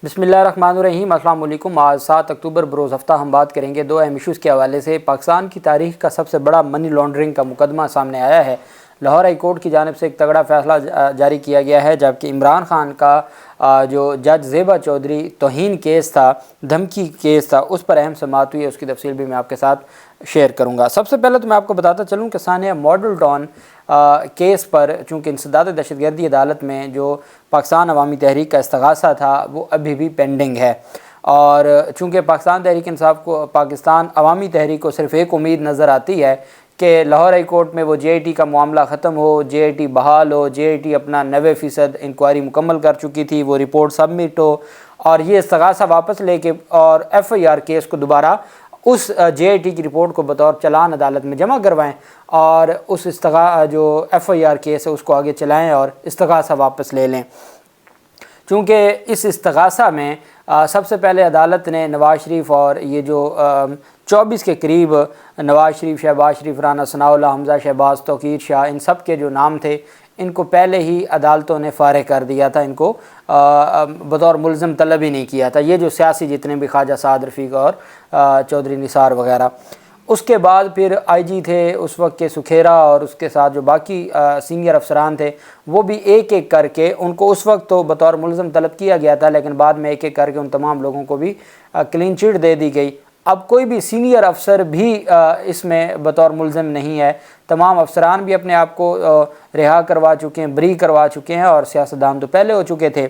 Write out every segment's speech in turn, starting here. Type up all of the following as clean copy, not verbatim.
بسم اللہ الرحمن الرحیم۔ السلام علیکم۔ آج 7 اکتوبر بروز ہفتہ ہم بات کریں گے دو اہم ایشوز کے حوالے سے۔ پاکستان کی تاریخ کا سب سے بڑا منی لانڈرنگ کا مقدمہ سامنے آیا ہے۔ لاہور ہائی کورٹ کی جانب سے ایک تگڑا فیصلہ جاری کیا گیا ہے، جبکہ عمران خان کا جو جج زیبا چودھری توہین کیس تھا، دھمکی کیس تھا، اس پر اہم سماعت ہوئی ہے۔ اس کی تفصیل بھی میں آپ کے ساتھ شیئر کروں گا۔ سب سے پہلے تو میں آپ کو بتاتا چلوں کہ ثانیہ ماڈل ٹاؤن کیس پر چونکہ انسداد دہشت گردی عدالت میں جو پاکستان عوامی تحریک کا استغاثہ تھا وہ ابھی بھی پینڈنگ ہے، اور چونکہ پاکستان تحریک انصاف کو پاکستان عوامی تحریک کو صرف ایک امید نظر آتی ہے کہ لاہور ہائی کورٹ میں وہ جے آئی ٹی کا معاملہ ختم ہو، جے آئی ٹی بحال ہو، جے آئی ٹی اپنا 90% انکوائری مکمل کر چکی تھی، وہ رپورٹ سبمٹ ہو اور یہ استغاثہ واپس لے کے اور ایف آئی آر کیس کو دوبارہ اس جے آئی ٹی کی رپورٹ کو بطور چلان عدالت میں جمع کروائیں اور اس جو ایف آئی آر کیس ہے اس کو آگے چلائیں اور استغاثہ واپس لے لیں۔ چونکہ اس استغاثہ میں سب سے پہلے عدالت نے نواز شریف اور یہ جو 24 کے قریب نواز شریف، شہباز شریف، رانا ثناء اللہ، حمزہ شہباز، توقیر شاہ، ان سب کے جو نام تھے ان کو پہلے ہی عدالتوں نے فارغ کر دیا تھا، ان کو بطور ملزم طلب ہی نہیں کیا تھا، یہ جو سیاسی جتنے بھی خواجہ سعد رفیق اور چودھری نثار وغیرہ۔ اس کے بعد پھر آئی جی تھے اس وقت کے سکھیرا اور اس کے ساتھ جو باقی سینئر افسران تھے وہ بھی ایک ایک کر کے ان کو اس وقت تو بطور ملزم طلب کیا گیا تھا، لیکن بعد میں ایک ایک کر کے ان تمام لوگوں کو بھی کلین چٹ دے دی گئی۔ اب کوئی بھی سینئر افسر بھی اس میں بطور ملزم نہیں ہے، تمام افسران بھی اپنے آپ کو رہا کروا چکے ہیں، بری کروا چکے ہیں اور سیاستدان تو پہلے ہو چکے تھے۔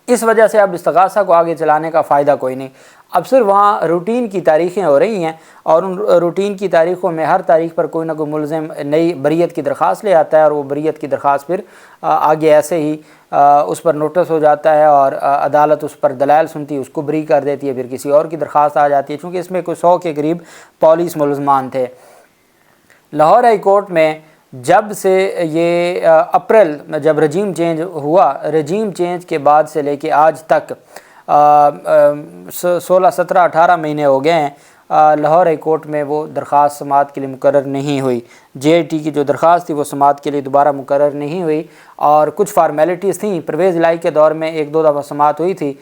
اس وجہ سے اب استغاثہ کو آگے چلانے کا فائدہ کوئی نہیں، اب صرف وہاں روٹین کی تاریخیں ہو رہی ہیں اور ان روٹین کی تاریخوں میں ہر تاریخ پر کوئی نہ کوئی ملزم نئی بریت کی درخواست لے آتا ہے اور وہ بریت کی درخواست پھر آگے ایسے ہی اس پر نوٹس ہو جاتا ہے اور عدالت اس پر دلائل سنتی ہے، اس کو بری کر دیتی ہے، پھر کسی اور کی درخواست آ جاتی ہے۔ چونکہ اس میں کوئی 100 کے قریب پولیس ملزمان تھے۔ لاہور ہائی کورٹ میں جب سے یہ اپریل جب رجیم چینج ہوا، رجیم چینج کے بعد سے لے کے آج تک 16، 17، 18 مہینے ہو گئے ہیں، لاہور ہائی کورٹ میں وہ درخواست سماعت کے لیے مقرر نہیں ہوئی۔ جے آئی ٹی کی جو درخواست تھی وہ سماعت کے لیے دوبارہ مقرر نہیں ہوئی اور کچھ فارمیلٹیز تھیں۔ پرویز الہی کے دور میں 1-2 دفعہ سماعت ہوئی تھی،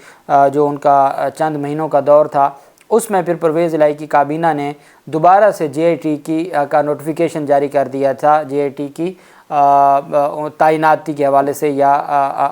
جو ان کا چند مہینوں کا دور تھا، اس میں پھر پرویز الہی کی کابینہ نے دوبارہ سے جے آئی ٹی کا نوٹیفیکیشن جاری کر دیا تھا، جے آئی ٹی کی تعیناتی کے حوالے سے یا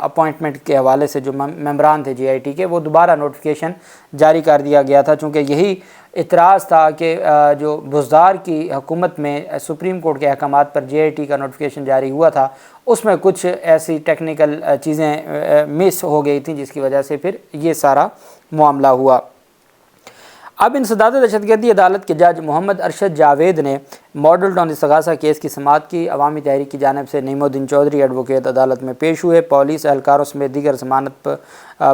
اپوائنٹمنٹ کے حوالے سے جو ممبران تھے جے آئی ٹی کے، وہ دوبارہ نوٹیفیکیشن جاری کر دیا گیا تھا، چونکہ یہی اعتراض تھا کہ جو بزدار کی حکومت میں سپریم کورٹ کے احکامات پر جے آئی ٹی کا نوٹیفیکیشن جاری ہوا تھا، اس میں کچھ ایسی ٹیکنیکل چیزیں مس ہو گئی تھیں جس کی وجہ سے پھر یہ سارا معاملہ ہوا۔ اب انسداد دہشت گردی عدالت کے جج محمد ارشد جاوید نے ماڈل ٹاؤن استغاثہ کیس کی سماعت کی۔ عوامی تحریک کی جانب سے نعیم الدین چودھری ایڈوکیٹ عدالت میں پیش ہوئے۔ پولیس اہلکاروں سمیت دیگر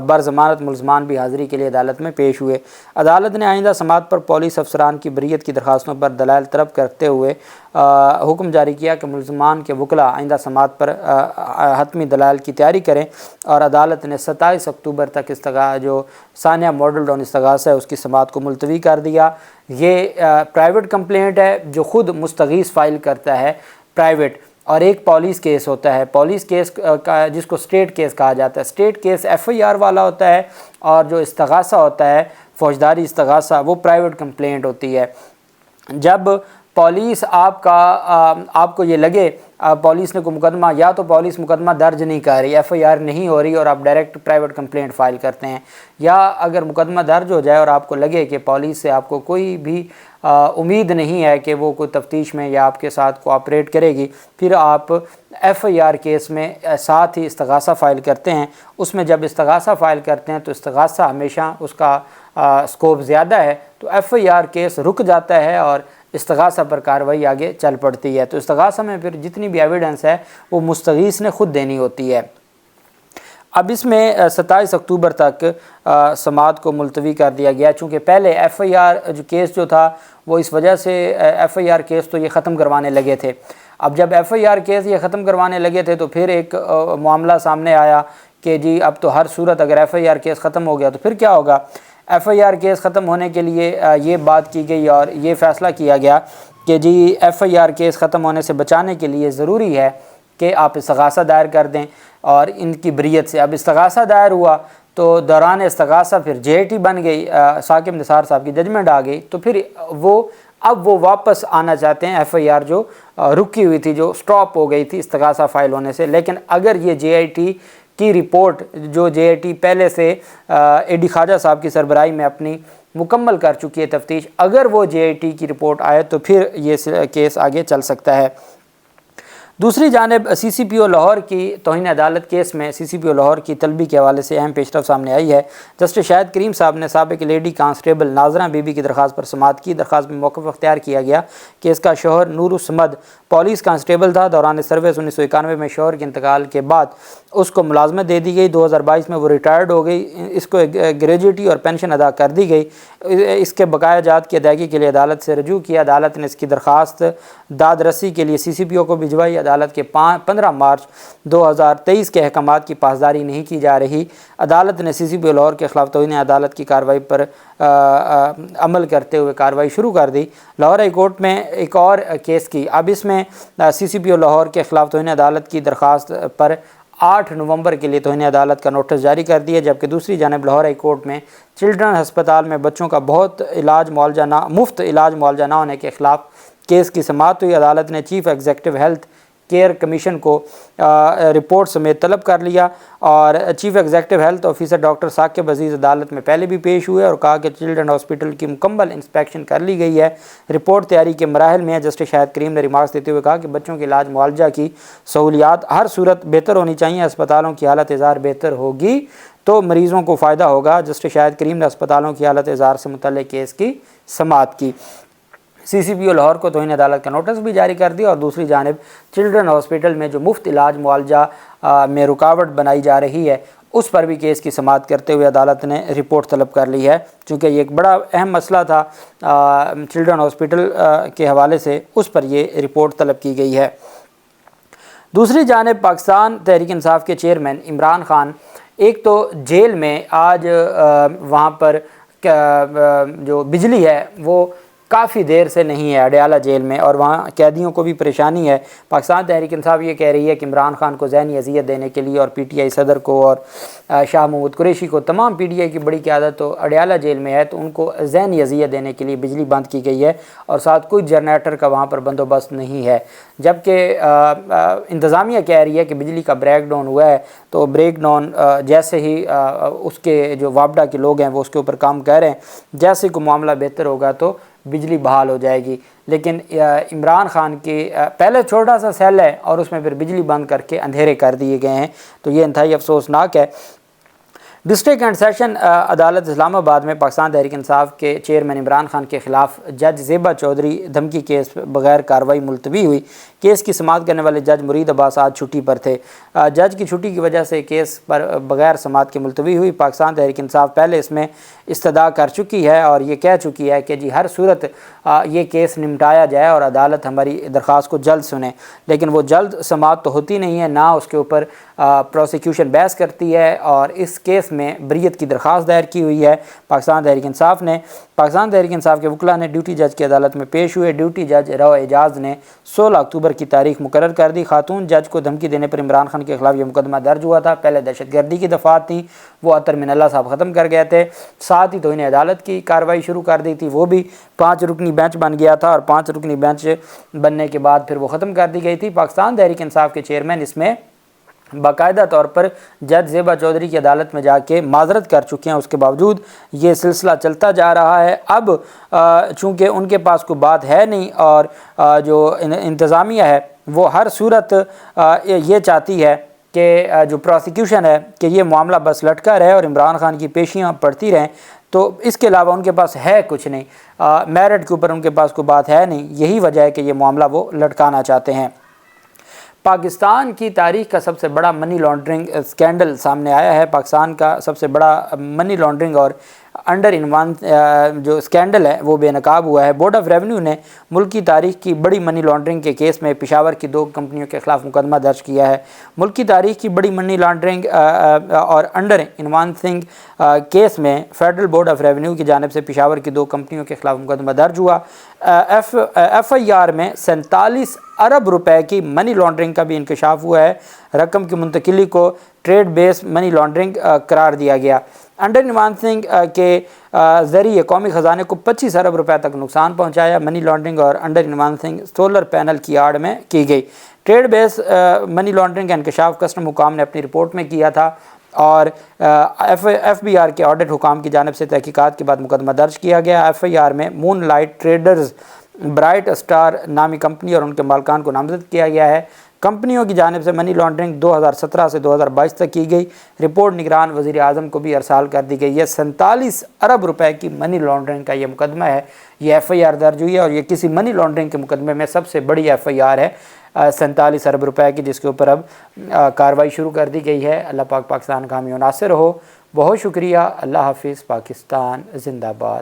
برضمانت ملزمان بھی حاضری کے لیے عدالت میں پیش ہوئے۔ عدالت نے آئندہ سماعت پر پولیس افسران کی بریت کی درخواستوں پر دلائل طلب کرتے ہوئے حکم جاری کیا کہ ملزمان کے وکلاء آئندہ سماعت پر حتمی دلائل کی تیاری کریں، اور عدالت نے 27 اکتوبر تک جو ثانیہ ماڈل ٹاؤن استغاثہ ہے اس کی سماعت کو ملتوی کر دیا۔ یہ پرائیویٹ کمپلینٹ ہے جو خود مستغیث فائل کرتا ہے پرائیویٹ، اور ایک پولیس کیس ہوتا ہے، پولیس کیس کا جس کو سٹیٹ کیس کہا جاتا ہے۔ State case F I R والا ہوتا ہے اور جو استغاثہ ہوتا ہے فوجداری استغاثہ وہ پرائیویٹ کمپلینٹ ہوتی ہے۔ جب پولیس آپ کو یہ لگے پولیس نے کوئی مقدمہ، یا تو پولیس مقدمہ درج نہیں کر رہی، ایف آئی آر نہیں ہو رہی اور آپ ڈائریکٹ پرائیویٹ کمپلینٹ فائل کرتے ہیں، یا اگر مقدمہ درج ہو جائے اور آپ کو لگے کہ پولیس سے آپ کو کوئی بھی امید نہیں ہے کہ وہ کوئی تفتیش میں یا آپ کے ساتھ کوآپریٹ کرے گی، پھر آپ ایف آئی آر کیس میں ساتھ ہی استغاثہ فائل کرتے ہیں۔ اس میں جب استغاثہ فائل کرتے ہیں تو استغاثہ ہمیشہ اس کا سکوپ زیادہ ہے، تو ایف آئی آر کیس رک جاتا ہے اور استغاثہ پر کارروائی آگے چل پڑتی ہے۔ تو استغاثہ میں پھر جتنی بھی ایویڈنس ہے وہ مستغیث نے خود دینی ہوتی ہے۔ اب اس میں 27 اکتوبر تک سماعت کو ملتوی کر دیا گیا، چونکہ پہلے ایف آئی آر کیس جو تھا وہ اس وجہ سے ایف آئی آر کیس تو یہ ختم کروانے لگے تھے۔ اب جب ایف آئی آر کیس یہ ختم کروانے لگے تھے تو پھر ایک معاملہ سامنے آیا کہ جی اب تو ہر صورت اگر ایف آئی آر کیس ختم ہو گیا تو پھر کیا ہوگا۔ ایف آئی آر کیس ختم ہونے کے لیے یہ بات کی گئی اور یہ فیصلہ کیا گیا کہ جی ایف آئی آر کیس ختم ہونے سے بچانے کے لیے ضروری ہے کہ آپ استغاثہ دائر کر دیں اور ان کی بریت سے۔ اب استغاثہ دائر ہوا تو دوران استغاثہ پھر JIT بن گئی، ثاقب نثار صاحب کی ججمنٹ آ گئی، تو پھر اب وہ واپس آنا چاہتے ہیں FIR جو رکی ہوئی تھی، جو سٹاپ ہو گئی تھی استغاثہ فائل ہونے سے۔ لیکن اگر یہ JIT کی رپورٹ جو JIT پہلے سے AD خواجہ صاحب کی سربراہی میں اپنی مکمل کر چکی ہے تفتیش، اگر وہ JIT کی رپورٹ آئے تو پھر یہ کیس آگے چل سکتا ہے۔ دوسری جانب CCPO لاہور کی توہین عدالت کیس میں CCPO لاہور کی طلبی کے حوالے سے اہم پیش رفت سامنے آئی ہے۔ جسٹس شاہد کریم صاحب نے سابق lady constable Nazra be be کی درخواست پر سماعت کی۔ درخواست میں موقف اختیار کیا گیا کہ اس کا شوہر نور الصمد پولیس کانسٹیبل تھا۔ دوران سروس 1991 میں شوہر کے انتقال کے بعد اس کو ملازمت دے دی گئی۔ 2022 میں وہ ریٹائرڈ ہو گئی، اس کو گریجویٹی اور پینشن ادا کر دی گئی۔ اس کے بقایا جات کی ادائیگی کے لیے عدالت سے رجوع کیا۔ عدالت نے اس کی درخواست داد رسی کے لیے CCPO کو بھجوائی۔ عدالت کے 15 مارچ 2023 کے احکامات کی پاسداری نہیں کی جا رہی۔ عدالت نے CCPO لاہور کے خلاف توہین عدالت کی کارروائی پر عمل کرتے ہوئے کارروائی شروع کر دی۔ لاہور ہائی کورٹ میں ایک اور کیس کی، اب اس میں CCPO لاہور کے خلاف توہین عدالت کی درخواست پر 8 نومبر کے لیے توہین عدالت کا نوٹس جاری کر دیا، جبکہ دوسری جانب لاہور ہائی کورٹ میں چلڈرن ہسپتال میں بچوں کا مفت علاج معالجہ نہ ہونے کے خلاف کیس کی سماعت ہوئی۔ عدالت نے chief executive health care commission کو رپورٹ سمیت طلب کر لیا، اور chief executive health officer doctor Saqib Aziz عدالت میں پہلے بھی پیش ہوئے اور کہا کہ چلڈرن ہاسپٹل کی مکمل انسپیکشن کر لی گئی ہے، رپورٹ تیاری کے مراحل میں ہے۔ جسٹس شاہد کریم نے ریمارکس دیتے ہوئے کہا کہ بچوں کے علاج معالجہ کی سہولیات ہر صورت بہتر ہونی چاہیے، اسپتالوں کی حالت اظہار بہتر ہوگی تو مریضوں کو فائدہ ہوگا۔ جسٹس شاہد کریم نے اسپتالوں کی حالت اظہار سے متعلق کیس کی سماعت کی۔ CCPO لاہور کو توہین عدالت کا نوٹس بھی جاری کر دیا، اور دوسری جانب چلڈرن ہاسپٹل میں جو مفت علاج معالجہ میں رکاوٹ بنائی جا رہی ہے اس پر بھی کیس کی سماعت کرتے ہوئے عدالت نے رپورٹ طلب کر لی ہے، چونکہ یہ ایک بڑا اہم مسئلہ تھا چلڈرن ہاسپٹل کے حوالے سے، اس پر یہ رپورٹ طلب کی گئی ہے۔ دوسری جانب پاکستان تحریک انصاف کے چیئرمین عمران خان ایک تو جیل میں آج وہاں پر جو بجلی ہے وہ کافی دیر سے نہیں ہے اڈیالہ جیل میں، اور وہاں قیدیوں کو بھی پریشانی ہے۔ پاکستان تحریک انصاف یہ کہہ رہی ہے کہ عمران خان کو ذہنی اذیت دینے کے لیے اور PTI صدر کو اور شاہ محمود قریشی کو، تمام PTI کی بڑی قیادت تو اڈیالہ جیل میں ہے، تو ان کو ذہنی اذیت دینے کے لیے بجلی بند کی گئی ہے، اور ساتھ کوئی جنریٹر کا وہاں پر بندوبست نہیں ہے، جبکہ انتظامیہ کہہ رہی ہے کہ بجلی کا بریک ڈاؤن ہوا ہے، تو بریک ڈاؤن جیسے ہی اس کے جو وابڈا کے لوگ ہیں وہ اس کے اوپر کام کر رہے ہیں، جیسے کوئی معاملہ بہتر ہوگا تو بجلی بحال ہو جائے گی۔ لیکن عمران خان کے پہلے چھوٹا سا سیل ہے اور اس میں پھر بجلی بند کر کے اندھیرے کر دیے گئے ہیں، تو یہ انتہائی افسوسناک ہے۔ ڈسٹرکٹ اینڈ سیشن عدالت اسلام آباد میں پاکستان تحریک انصاف کے چیئرمین عمران خان کے خلاف جج زیبا چودھری دھمکی کیس بغیر کارروائی ملتوی ہوئی۔ کیس کی سماعت کرنے والے جج مرید عباس آج چھٹی پر تھے۔ جج کی چھٹی کی وجہ سے کیس پر بغیر سماعت کی ملتوی ہوئی۔ پاکستان تحریک انصاف پہلے اس میں استدعا کر چکی ہے اور یہ کہہ چکی ہے کہ جی ہر صورت یہ کیس نمٹایا جائے اور عدالت ہماری درخواست کو جلد سنے، لیکن وہ جلد سماعت تو ہوتی نہیں ہے، نہ اس کے اوپر پروسیکیوشن بحث کرتی ہے، اور اس کیس میں بریت کی درخواست دائر کی ہوئی ہے پاکستان تحریک انصاف نے۔ پاکستان تحریک انصاف کے وکلاء نے ڈیوٹی جج کی عدالت میں پیش ہوئے۔ ڈیوٹی جج رو اعجاز نے 16 اکتوبر کی تاریخ مقرر کر دی۔ خاتون جج کو دھمکی دینے پر عمران خان کے خلاف یہ مقدمہ درج ہوا تھا۔ پہلے دہشت گردی کی دفعات تھیں، وہ اطہر من اللہ صاحب ختم کر گئے تھے، ساتھ ہی توہین عدالت کی کارروائی شروع کر دی تھی، وہ بھی 5 رکنی بینچ بن گیا تھا، اور 5 رکنی بینچ بننے کے بعد پھر وہ ختم کر دی گئی تھی۔ پاکستان تحریک انصاف کے چیئرمین اس میں باقاعدہ طور پر جج زیبا چودھری کی عدالت میں جا کے معذرت کر چکے ہیں، اس کے باوجود یہ سلسلہ چلتا جا رہا ہے۔ اب چونکہ ان کے پاس کوئی بات ہے نہیں، اور جو انتظامیہ ہے وہ ہر صورت یہ چاہتی ہے کہ جو پروسیکیوشن ہے کہ یہ معاملہ بس لٹکا رہے اور عمران خان کی پیشیاں پڑتی رہیں، تو اس کے علاوہ ان کے پاس ہے کچھ نہیں، میرٹ کے اوپر ان کے پاس کوئی بات ہے نہیں، یہی وجہ ہے کہ یہ معاملہ وہ لٹکانا چاہتے ہیں۔ پاکستان کی تاریخ کا سب سے بڑا منی لانڈرنگ اسکینڈل سامنے آیا ہے۔ پاکستان کا سب سے بڑا منی لانڈرنگ اور انڈر انوان جو اسکینڈل ہے وہ بے نقاب ہوا ہے۔ بورڈ آف ریونیو نے ملک کی تاریخ کی بڑی منی لانڈرنگ کے کیس میں پشاور کی 2 کمپنیوں کے خلاف مقدمہ درج کیا ہے۔ ملک کی تاریخ کی بڑی منی لانڈرنگ اور انڈر انوانسنگ کیس میں فیڈرل بورڈ آف ریونیو کی جانب سے پشاور کی 2 کمپنیوں کے خلاف مقدمہ درج ہوا۔ ایف آئی آر میں 47 ارب روپے کی منی لانڈرنگ کا بھی انکشاف ہوا ہے۔ رقم کی منتقلی کو ٹریڈ بیس منی لانڈرنگ قرار دیا گیا۔ انڈر انوانسنگ کے ذریعے قومی خزانے کو 25 ارب روپے تک نقصان پہنچایا۔ منی لانڈرنگ اور انڈر انوانسنگ سولر پینل کی آڑ میں کی گئی۔ ٹریڈ بیس منی لانڈرنگ کا انکشاف کسٹم حکام نے اپنی رپورٹ میں کیا تھا اور ایف بی آر کے آڈٹ حکام کی جانب سے تحقیقات کے بعد مقدمہ درج کیا گیا۔ ایف آئی آر میں مون لائٹ ٹریڈرز برائٹ اسٹار نامی کمپنی اور ان کے مالکان کو نامزد کیا گیا ہے۔ کمپنیوں کی جانب سے منی لانڈرنگ 2017 سے 2022 تک کی گئی۔ رپورٹ نگران وزیر اعظم کو بھی ارسال کر دی گئی ہے۔ 47 ارب روپے کی منی لانڈرنگ کا یہ مقدمہ ہے، یہ ایف آئی آر درج ہوئی ہے اور یہ کسی منی لانڈرنگ کے مقدمے میں سب سے بڑی ایف آئی آر ہے 47 ارب روپے کی، جس کے اوپر اب کارروائی شروع کر دی گئی ہے۔ اللہ پاک پاکستان کا حامی و ناصر ہو۔ بہت شکریہ۔ اللہ حافظ۔ پاکستان زندہ باد۔